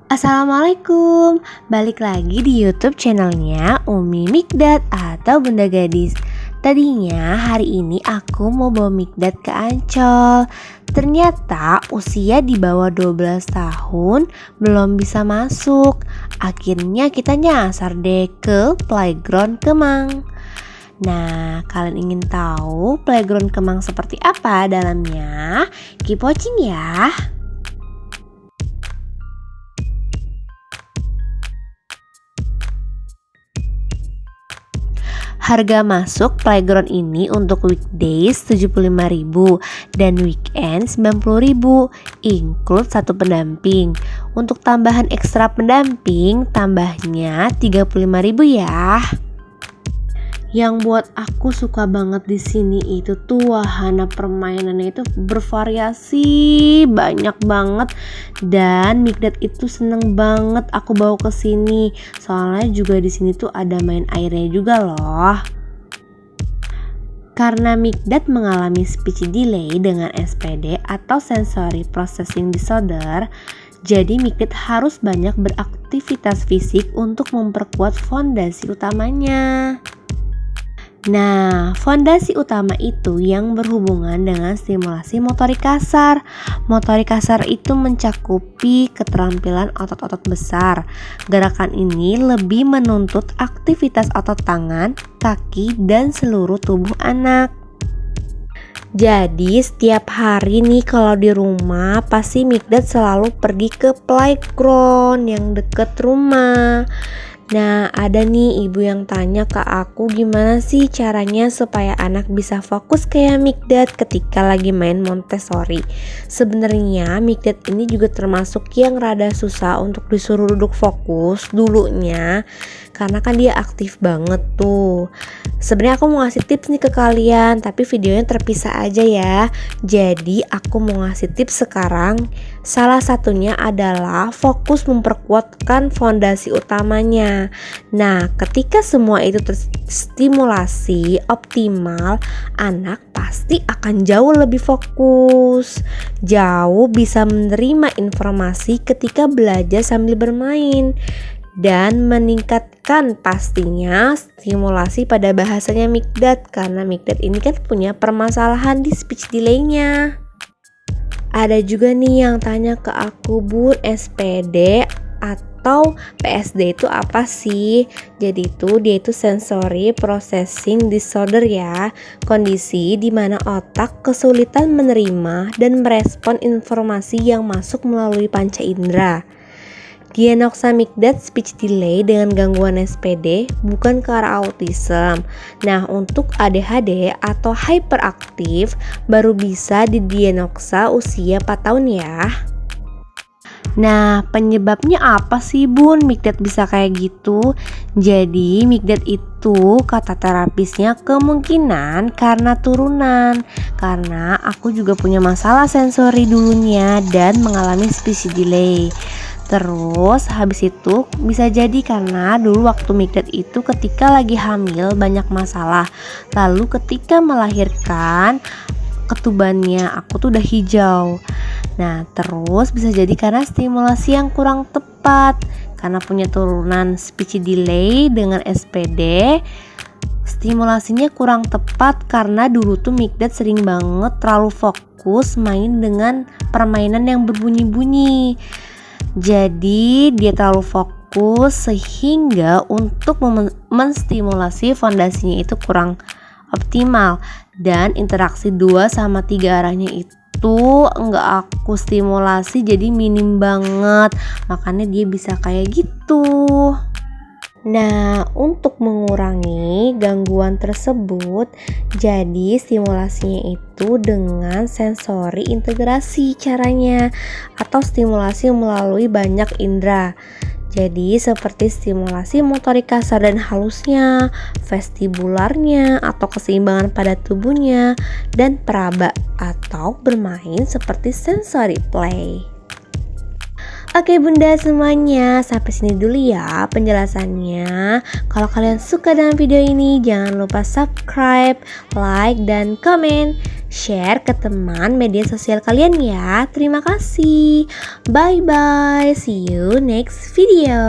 Assalamualaikum, balik lagi di YouTube channelnya Umi Mikdad atau Bunda Gadis. Tadinya hari ini aku mau bawa Mikdad ke Ancol. Ternyata usia di bawah 12 tahun belum bisa masuk. Akhirnya kita nyasar deh ke Playground Kemang. Nah, kalian ingin tahu Playground Kemang seperti apa dalamnya? Keep watching ya. Harga masuk playground ini untuk weekdays 75.000 dan weekend 90.000, include satu pendamping. Untuk tambahan ekstra pendamping tambahnya 35.000 ya. Yang buat aku suka banget di sini itu tuh wahana permainannya itu bervariasi banyak banget, dan Mikdad itu seneng banget aku bawa ke sini. Soalnya juga di sini tuh ada main airnya juga loh. Karena Mikdad mengalami speech delay dengan SPD atau sensory processing disorder, jadi Mikdad harus banyak beraktivitas fisik untuk memperkuat fondasi utamanya. Nah, fondasi utama itu yang berhubungan dengan stimulasi motorik kasar. Motorik kasar itu mencakupi keterampilan otot-otot besar. Gerakan ini lebih menuntut aktivitas otot tangan, kaki, dan seluruh tubuh anak. Jadi setiap hari nih kalau di rumah pasti Mikdad selalu pergi ke playground yang deket rumah. Nah, ada nih ibu yang tanya ke aku gimana sih caranya supaya anak bisa fokus kayak Mikdad ketika lagi main Montessori. Sebenarnya Mikdad ini juga termasuk yang rada susah untuk disuruh duduk fokus dulunya, karena kan dia aktif banget tuh. Sebenarnya aku mau ngasih tips nih ke kalian, tapi videonya terpisah aja ya. Jadi aku mau ngasih tips sekarang. Salah satunya adalah fokus memperkuatkan fondasi utamanya. Nah, ketika semua itu terstimulasi optimal, anak pasti akan jauh lebih fokus, jauh bisa menerima informasi ketika belajar sambil bermain, dan meningkatkan pastinya stimulasi pada bahasanya Mikdad, karena Mikdad ini kan punya permasalahan di speech delay-nya. Ada juga nih yang tanya ke aku, Bun, SPD atau PSD itu apa sih? Jadi dia itu sensory processing disorder ya, kondisi di mana otak kesulitan menerima dan merespon informasi yang masuk melalui panca indera. Diagnosa Mikdad speech delay dengan gangguan SPD bukan ke arah autism. Nah, untuk ADHD atau hyperaktif baru bisa didiagnosa usia 4 tahun ya. Nah, penyebabnya apa sih Bun Mikdad bisa kayak gitu? Jadi Mikdad itu kata terapisnya kemungkinan karena turunan. Karena aku juga punya masalah sensori dulunya dan mengalami speech delay. Terus habis itu bisa jadi karena dulu waktu Mikdad itu ketika lagi hamil banyak masalah. Lalu ketika melahirkan ketubannya aku tuh udah hijau. Nah, terus bisa jadi karena stimulasi yang kurang tepat. Karena punya turunan speech delay dengan SPD, stimulasinya kurang tepat karena dulu tuh Mikdad sering banget terlalu fokus main dengan permainan yang berbunyi-bunyi. Jadi dia terlalu fokus sehingga untuk menstimulasi fondasinya itu kurang optimal, dan interaksi 2 sama 3 arahnya itu enggak aku stimulasi, jadi minim banget, makanya dia bisa kayak gitu. Nah, untuk mengurangi gangguan tersebut, jadi stimulasinya itu dengan sensori integrasi caranya, atau stimulasi melalui banyak indera. Jadi seperti stimulasi motorik kasar dan halusnya, vestibularnya atau keseimbangan pada tubuhnya, dan peraba atau bermain seperti sensory play. Oke bunda semuanya, sampai sini dulu ya penjelasannya. Kalau kalian suka dengan video ini, jangan lupa subscribe, like, dan komen. share ke teman media sosial kalian ya. Terima kasih. Bye bye. See you next video.